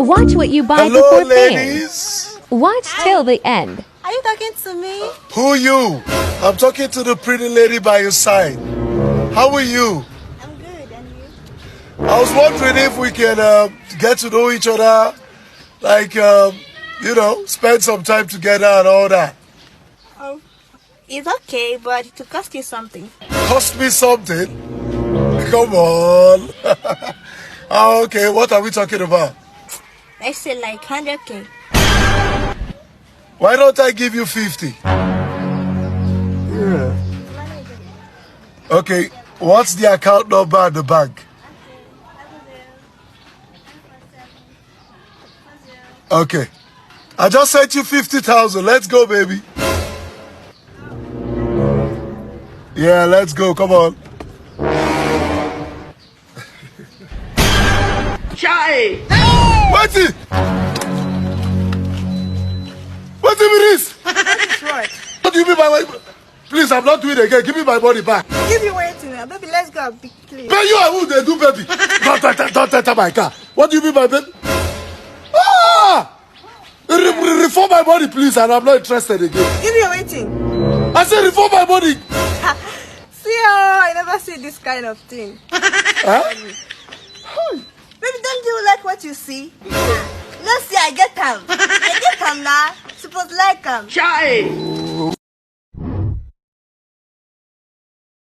Watch what you buy Hello, before ladies. paying. Watch till the end. Are you talking to me? Who you? I'm talking to the pretty lady by your side. How are you? I'm good, and you? I was wondering if we can get to know each other, like, spend some time together and all that. Oh, it's okay, but it will cost you something. Cost me something? Come on. Oh, okay, what are we talking about? Let's say like 100K. Why don't I give you 50? Yeah. Okay, what's the account number at the bank? Okay. I just sent you 50,000. Let's go, baby. Yeah, let's go. Come on. Chai! What's it? What's it with this? What? What do you mean by my... Please, I'm not doing it again. Give me my money back. Give you waiting now. Baby, let's go. Please. But you are who they do, baby. Don't enter my car. What do you mean by baby? Ah! Reform my body, please, and I'm not interested again. Give you waiting. I said reform my body. See how I never see this kind of thing. Huh? Baby, don't you like what you see? No, see, I get them. I get them now. Suppose like them. Chai!